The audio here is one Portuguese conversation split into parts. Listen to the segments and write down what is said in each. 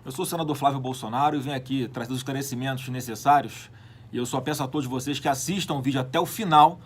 Eu sou o senador Flávio Bolsonaro e venho aqui trazer os esclarecimentos necessários. E eu só peço a todos vocês que assistam o vídeo até o final,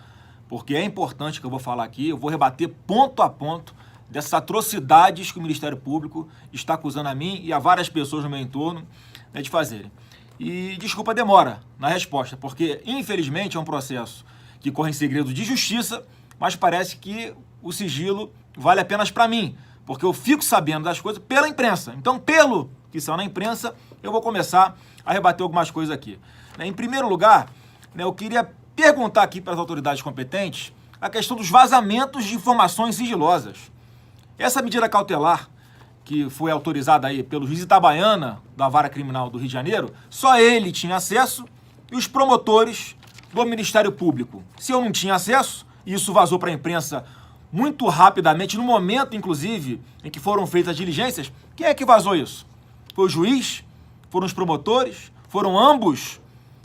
porque é importante que eu vou falar aqui. Eu vou rebater ponto a ponto dessas atrocidades que o Ministério Público está acusando a mim e a várias pessoas no meu entorno, né, de fazerem. E desculpa a demora na resposta, porque infelizmente é um processo que corre em segredo de justiça, mas parece que o sigilo vale apenas para mim, porque eu fico sabendo das coisas pela imprensa. Então, pelo que são na imprensa, eu vou começar a rebater algumas coisas aqui. Em primeiro lugar, eu queria perguntar aqui para as autoridades competentes a questão dos vazamentos de informações sigilosas. Essa medida cautelar, que foi autorizada aí pelo juiz Itabaiana, da Vara Criminal do Rio de Janeiro, só ele tinha acesso e os promotores do Ministério Público. Se eu não tinha acesso, e isso vazou para a imprensa muito rapidamente, no momento, inclusive, em que foram feitas as diligências, quem é que vazou isso? Foi o juiz? Foram os promotores? Foram ambos?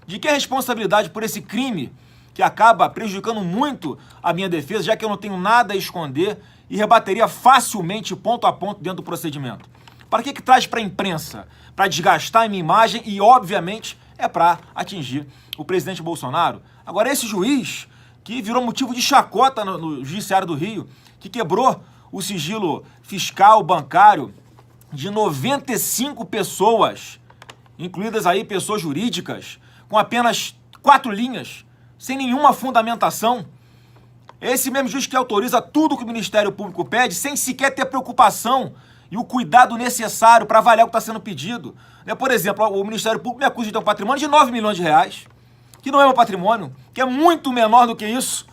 De que é a responsabilidade por esse crime que acaba prejudicando muito a minha defesa, já que eu não tenho nada a esconder e rebateria facilmente, ponto a ponto, dentro do procedimento? Para que traz para a imprensa? Para desgastar a minha imagem e, obviamente, é para atingir o presidente Bolsonaro. Agora, esse juiz que virou motivo de chacota no Judiciário do Rio, que quebrou o sigilo fiscal, bancário, de 95 pessoas, incluídas aí pessoas jurídicas, com apenas 4 linhas, sem nenhuma fundamentação. Esse mesmo juiz que autoriza tudo que o Ministério Público pede, sem sequer ter preocupação e o cuidado necessário para avaliar o que está sendo pedido. Por exemplo, o Ministério Público me acusa de ter um patrimônio de 9 milhões de reais, que não é meu patrimônio, que é muito menor do que isso.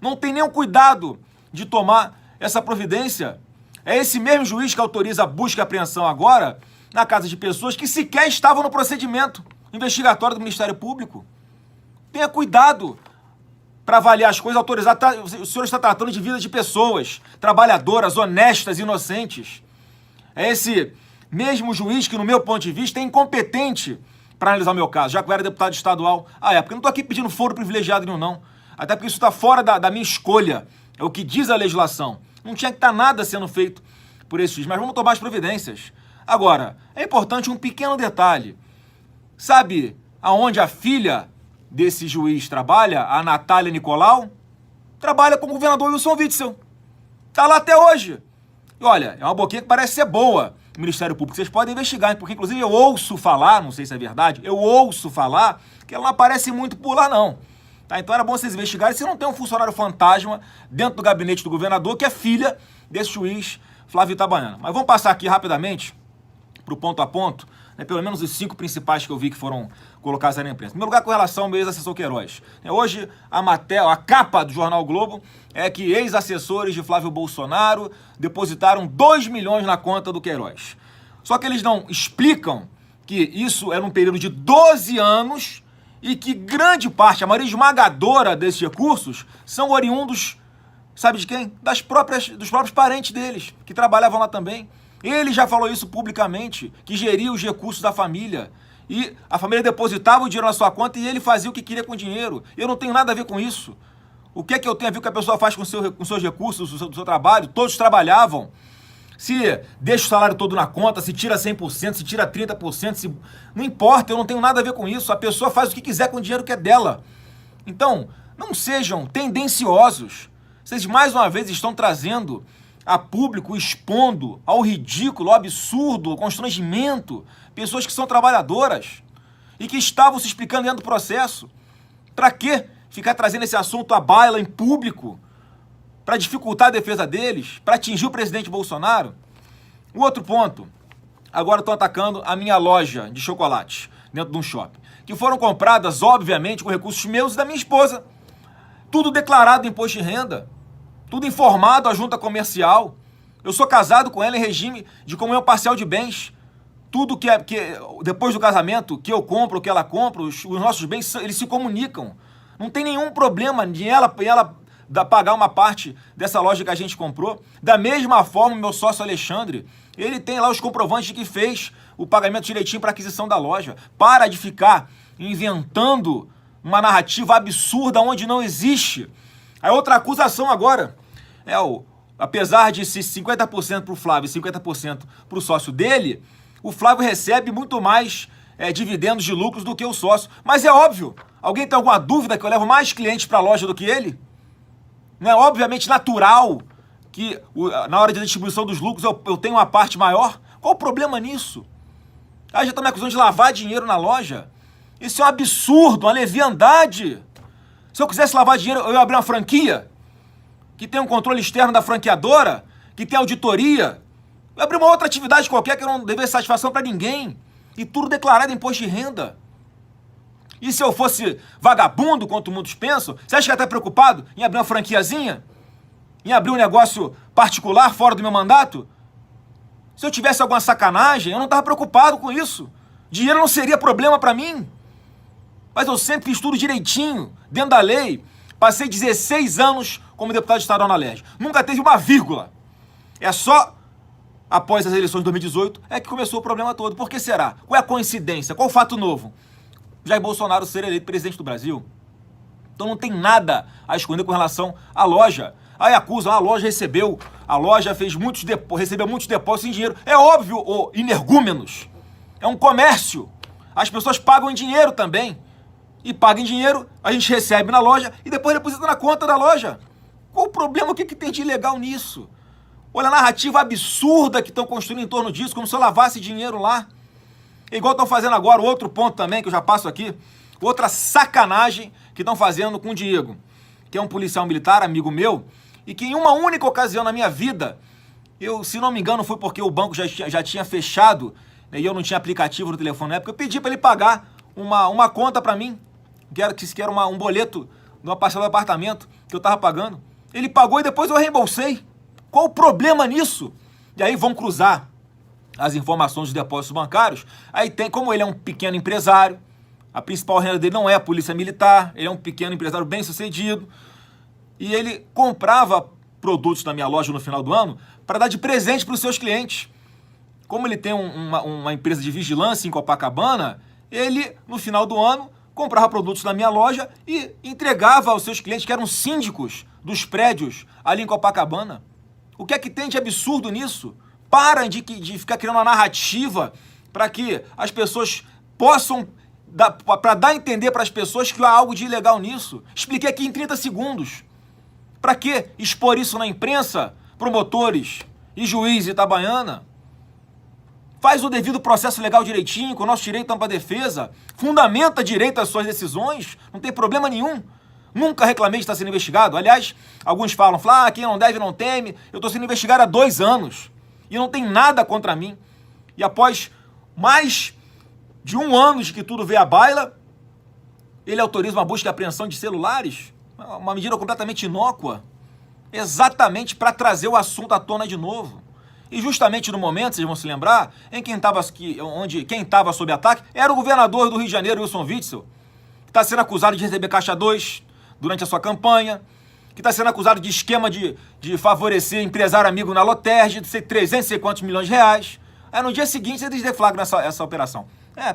Não tem nenhum cuidado de tomar essa providência. É esse mesmo juiz que autoriza a busca e apreensão agora na casa de pessoas que sequer estavam no procedimento investigatório do Ministério Público. Tenha cuidado para avaliar as coisas, autorizar. O senhor está tratando de vidas de pessoas trabalhadoras, honestas, inocentes. É esse mesmo juiz que, no meu ponto de vista, é incompetente para analisar o meu caso, já que eu era deputado estadual à época. Eu não estou aqui pedindo foro privilegiado nenhum, não. Até porque isso está fora da minha escolha. É o que diz a legislação. Não tinha que estar nada sendo feito por esse juiz, mas vamos tomar as providências. Agora, é importante um pequeno detalhe. Sabe aonde a filha desse juiz trabalha, a Natália Nicolau? Trabalha como governador Wilson Witzel. Está lá até hoje. E olha, é uma boquinha que parece ser boa, o Ministério Público. Vocês podem investigar, porque inclusive eu ouço falar, não sei se é verdade, eu ouço falar que ela não aparece muito por lá, não. Tá? Então era bom vocês investigarem se não tem um funcionário fantasma dentro do gabinete do governador, que é filha desse juiz Flávio Itabaiana. Mas vamos passar aqui rapidamente para o ponto a ponto, né, pelo menos os 5 principais que eu vi que foram colocados aí na imprensa. Em primeiro lugar, com relação ao meu ex-assessor Queiroz. Hoje, a capa do Jornal Globo é que ex-assessores de Flávio Bolsonaro depositaram 2 milhões na conta do Queiroz. Só que eles não explicam que isso era um período de 12 anos e que grande parte, a maioria esmagadora desses recursos, são oriundos, sabe de quem? Dos próprios parentes deles, que trabalhavam lá também. Ele já falou isso publicamente, que geria os recursos da família. E a família depositava o dinheiro na sua conta e ele fazia o que queria com o dinheiro. Eu não tenho nada a ver com isso. O que é que eu tenho a ver com o que a pessoa faz com seus recursos, do seu trabalho? Todos trabalhavam. Se deixa o salário todo na conta, se tira 100%, se tira 30%, não importa, eu não tenho nada a ver com isso. A pessoa faz o que quiser com o dinheiro que é dela. Então, não sejam tendenciosos. Vocês, mais uma vez, estão trazendo a público, expondo ao ridículo, ao absurdo, ao constrangimento, pessoas que são trabalhadoras e que estavam se explicando dentro do processo. Para quê ficar trazendo esse assunto à baila em público? Para dificultar a defesa deles? Para atingir o presidente Bolsonaro? O outro ponto, agora estão atacando a minha loja de chocolate dentro de um shopping, que foram compradas, obviamente, com recursos meus e da minha esposa. Tudo declarado em imposto de renda. Tudo informado à junta comercial. Eu sou casado com ela em regime de comunhão parcial de bens. Tudo que depois do casamento, que eu compro, que ela compra, os nossos bens, eles se comunicam. Não tem nenhum problema de ela pagar uma parte dessa loja que a gente comprou. Da mesma forma, meu sócio Alexandre, ele tem lá os comprovantes de que fez o pagamento direitinho para aquisição da loja. Para de ficar inventando uma narrativa absurda onde não existe. A outra acusação agora apesar de ser 50% para o Flávio e 50% para o sócio dele, O Flávio recebe muito mais dividendos de lucros do que o sócio. Mas é óbvio, alguém tem alguma dúvida que eu levo mais clientes para a loja do que ele? Não é obviamente natural que na hora de distribuição dos lucros eu tenho uma parte maior? Qual o problema nisso? Aí já estão me acusando de lavar dinheiro na loja. Isso é um absurdo, uma leviandade. Se eu quisesse lavar dinheiro, eu ia abrir uma franquia que tem um controle externo da franqueadora, que tem auditoria. Eu ia abrir uma outra atividade qualquer que eu não devesse satisfação para ninguém. E tudo declarado em imposto de renda. E se eu fosse vagabundo, quanto muitos pensam, você acha que eu ia estar preocupado em abrir uma franquiazinha? Em abrir um negócio particular fora do meu mandato? Se eu tivesse alguma sacanagem, eu não estava preocupado com isso. Dinheiro não seria problema para mim. Mas eu sempre fiz tudo direitinho, dentro da lei. Passei 16 anos como deputado estadual na LERJ. Nunca teve uma vírgula. É só após as eleições de 2018 é que começou o problema todo. Por que será? Qual é a coincidência? Qual o fato novo? Jair Bolsonaro ser eleito presidente do Brasil. Então não tem nada a esconder com relação à loja. Aí acusam, a loja recebeu, a loja recebeu muitos depósitos em dinheiro. É óbvio, ô energúmenos. É um comércio. As pessoas pagam em dinheiro também. E pagam em dinheiro, a gente recebe na loja e depois deposita na conta da loja. Qual o problema? O que tem de ilegal nisso? Olha a narrativa absurda que estão construindo em torno disso, como se eu lavasse dinheiro lá. É igual estão fazendo agora, outro ponto também, que eu já passo aqui, outra sacanagem que estão fazendo com o Diego, que é um policial militar, amigo meu, e que em uma única ocasião na minha vida, se não me engano, foi porque o banco já tinha fechado, né, e eu não tinha aplicativo no telefone na época, eu pedi para ele pagar uma conta para mim, que era um boleto de uma parcela do apartamento que eu estava pagando. Ele pagou e depois eu reembolsei. Qual o problema nisso? E aí vão cruzar as informações dos depósitos bancários. Aí tem, como ele é um pequeno empresário, a principal renda dele não é a polícia militar, ele é um pequeno empresário bem sucedido, e ele comprava produtos na minha loja no final do ano para dar de presente para os seus clientes. Como ele tem uma empresa de vigilância em Copacabana, ele, no final do ano, comprava produtos na minha loja e entregava aos seus clientes, que eram síndicos dos prédios ali em Copacabana. O que é que tem de absurdo nisso? Parem de ficar criando uma narrativa para que as pessoas possam, para dar a entender para as pessoas que há algo de ilegal nisso. Expliquei aqui em 30 segundos. Para que expor isso na imprensa, promotores e juiz Itabaiana? Faz o devido processo legal direitinho, com o nosso direito à ampla defesa, fundamenta direito às suas decisões, não tem problema nenhum. Nunca reclamei de estar sendo investigado. Aliás, alguns falam, quem não deve não teme. Eu estou sendo investigado há 2 anos e não tem nada contra mim. E após mais de 1 ano de que tudo veio à baila, ele autoriza uma busca e apreensão de celulares, uma medida completamente inócua, exatamente para trazer o assunto à tona de novo. E justamente no momento, vocês vão se lembrar, em quem estava sob ataque era o governador do Rio de Janeiro, Wilson Witzel, que está sendo acusado de receber caixa 2 durante a sua campanha, que está sendo acusado de esquema de favorecer empresário amigo na Lotterge, de ser 300 e sei quantos milhões de reais. Aí no dia seguinte eles deflagram essa operação.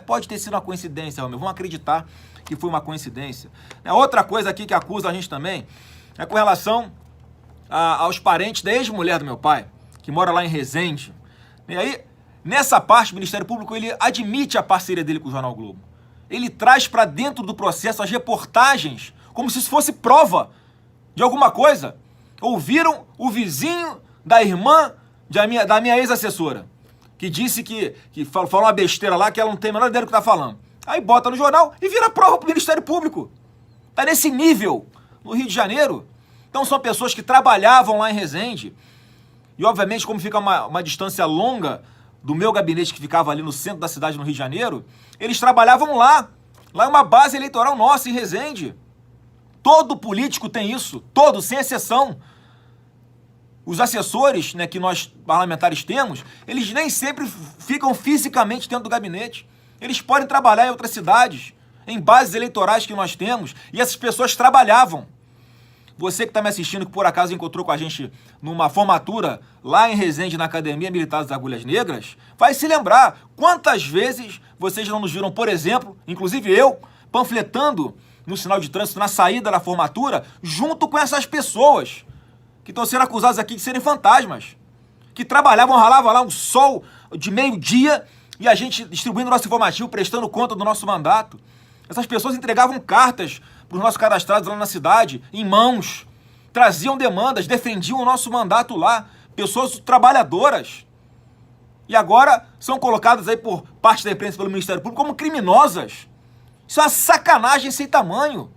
Pode ter sido uma coincidência, Romeu. Vamos acreditar que foi uma coincidência. Outra coisa aqui que acusa a gente também é com relação aos parentes da ex-mulher do meu pai, que mora lá em Resende. E aí, nessa parte, o Ministério Público ele admite a parceria dele com o Jornal Globo. Ele traz para dentro do processo as reportagens, como se isso fosse prova de alguma coisa. Ouviram o vizinho da irmã da minha ex-assessora, que disse que falou uma besteira lá, que ela não tem a menor ideia do que está falando. Aí bota no jornal e vira prova para o Ministério Público. Está nesse nível no Rio de Janeiro. Então são pessoas que trabalhavam lá em Resende. E, obviamente, como fica uma distância longa do meu gabinete, que ficava ali no centro da cidade, no Rio de Janeiro, eles trabalhavam lá. Lá é uma base eleitoral nossa, em Resende. Todo político tem isso. Todo, sem exceção. Os assessores, né, que nós parlamentares temos, eles nem sempre ficam fisicamente dentro do gabinete. Eles podem trabalhar em outras cidades, em bases eleitorais que nós temos. E essas pessoas trabalhavam. Você que está me assistindo, que por acaso encontrou com a gente numa formatura lá em Resende, na Academia Militar das Agulhas Negras, vai se lembrar quantas vezes vocês não nos viram, por exemplo, inclusive eu, panfletando no sinal de trânsito na saída da formatura, junto com essas pessoas que estão sendo acusadas aqui de serem fantasmas, que trabalhavam, ralavam lá um sol de meio-dia e a gente distribuindo nosso informativo, prestando conta do nosso mandato. Essas pessoas entregavam cartas para os nossos cadastrados lá na cidade, em mãos, traziam demandas, defendiam o nosso mandato lá, pessoas trabalhadoras. E agora são colocadas aí por parte da imprensa pelo Ministério Público como criminosas. Isso é uma sacanagem sem tamanho.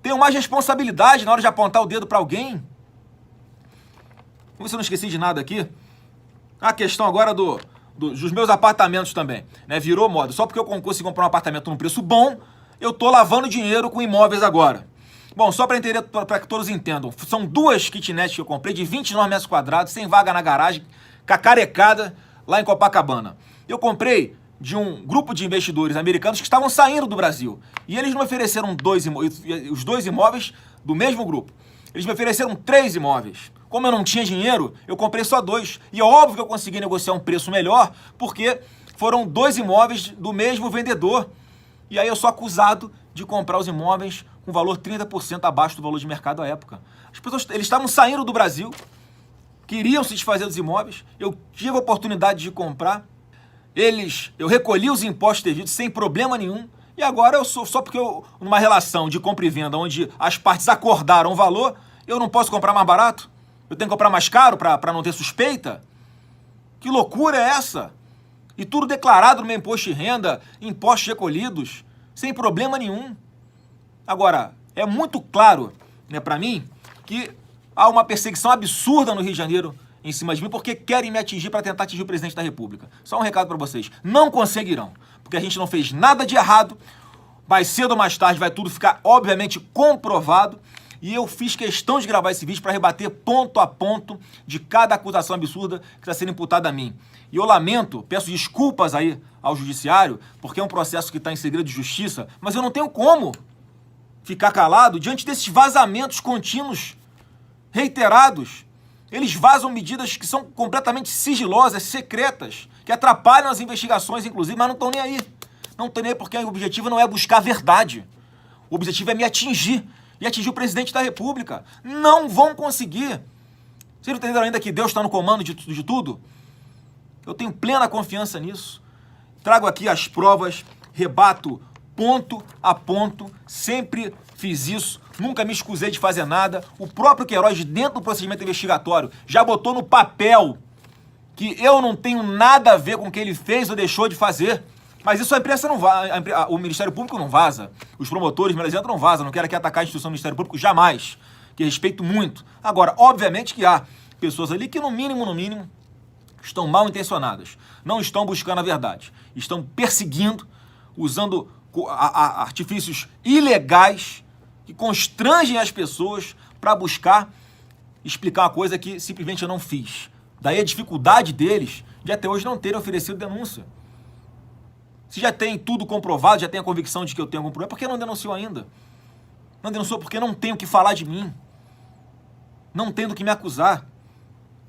Tenham mais responsabilidade na hora de apontar o dedo para alguém. Vamos ver se eu não esqueci de nada aqui. A questão agora dos meus apartamentos também, né? Virou moda. Só porque eu consegui comprar um apartamento num preço bom, eu tô lavando dinheiro com imóveis agora. Bom, só para entender, para que todos entendam, são 2 kitnets que eu comprei de 29 metros quadrados, sem vaga na garagem, cacarecada, lá em Copacabana. Eu comprei de um grupo de investidores americanos que estavam saindo do Brasil. E eles me ofereceram os 2 imóveis do mesmo grupo. Eles me ofereceram 3 imóveis. Como eu não tinha dinheiro, eu comprei só 2. E é óbvio que eu consegui negociar um preço melhor, porque foram 2 imóveis do mesmo vendedor. E aí eu sou acusado de comprar os imóveis com valor 30% abaixo do valor de mercado à época. As pessoas, eles estavam saindo do Brasil, queriam se desfazer dos imóveis, eu tive a oportunidade de comprar, eu recolhi os impostos devidos sem problema nenhum, e agora só porque numa relação de compra e venda, onde as partes acordaram o valor, eu não posso comprar mais barato? Eu tenho que comprar mais caro para não ter suspeita? Que loucura é essa? E tudo declarado no meu imposto de renda, impostos recolhidos, sem problema nenhum. Agora, é muito claro, né, para mim, que há uma perseguição absurda no Rio de Janeiro em cima de mim, porque querem me atingir para tentar atingir o presidente da República. Só um recado para vocês, não conseguirão, porque a gente não fez nada de errado, mais cedo ou mais tarde vai tudo ficar, obviamente, comprovado, e eu fiz questão de gravar esse vídeo para rebater ponto a ponto de cada acusação absurda que está sendo imputada a mim. E eu lamento, peço desculpas aí ao judiciário, porque é um processo que está em segredo de justiça, mas eu não tenho como ficar calado diante desses vazamentos contínuos, reiterados. Eles vazam medidas que são completamente sigilosas, secretas, que atrapalham as investigações, inclusive, mas não estão nem aí. Não estão nem aí porque o objetivo não é buscar a verdade. O objetivo é me atingir e atingir o presidente da República. Não vão conseguir. Vocês não entenderam ainda que Deus está no comando de tudo? Eu tenho plena confiança nisso. Trago aqui as provas, rebato ponto a ponto, sempre fiz isso, nunca me escusei de fazer nada. O próprio Queiroz, dentro do procedimento investigatório, já botou no papel que eu não tenho nada a ver com o que ele fez ou deixou de fazer. Mas isso a imprensa não vaza, o Ministério Público não vaza, os promotores, não vazam, não quero aqui atacar a instituição do Ministério Público jamais, que respeito muito. Agora, obviamente que há pessoas ali que no mínimo, estão mal intencionadas, não estão buscando a verdade, estão perseguindo, usando artifícios ilegais que constrangem as pessoas para buscar explicar uma coisa que simplesmente eu não fiz. Daí a dificuldade deles de até hoje não terem oferecido denúncia. Se já tem tudo comprovado, já tem a convicção de que eu tenho algum problema, por que não denunciou ainda? Não denunciou porque não tem o que falar de mim. Não tem do que me acusar.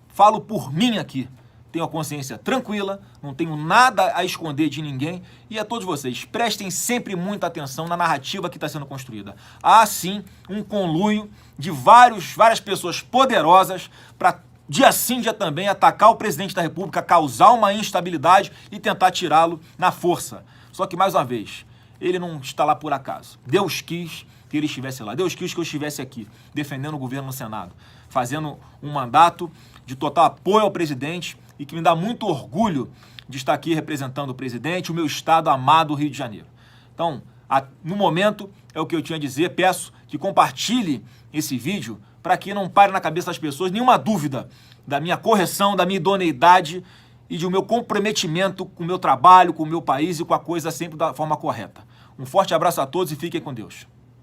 Falo por mim aqui. Tenho a consciência tranquila, não tenho nada a esconder de ninguém. E a todos vocês, prestem sempre muita atenção na narrativa que está sendo construída. Há, sim, um conluio de várias pessoas poderosas para, dia sim, dia também, atacar o presidente da República, causar uma instabilidade e tentar tirá-lo na força. Só que, mais uma vez, ele não está lá por acaso. Deus quis que ele estivesse lá. Deus quis que eu estivesse aqui, defendendo o governo no Senado, fazendo um mandato de total apoio ao presidente, e que me dá muito orgulho de estar aqui representando o presidente, o meu estado amado, Rio de Janeiro. Então, no momento, é o que eu tinha a dizer. Peço que compartilhe esse vídeo para que não pare na cabeça das pessoas nenhuma dúvida da minha correção, da minha idoneidade e do meu comprometimento com o meu trabalho, com o meu país e com a coisa sempre da forma correta. Um forte abraço a todos e fiquem com Deus.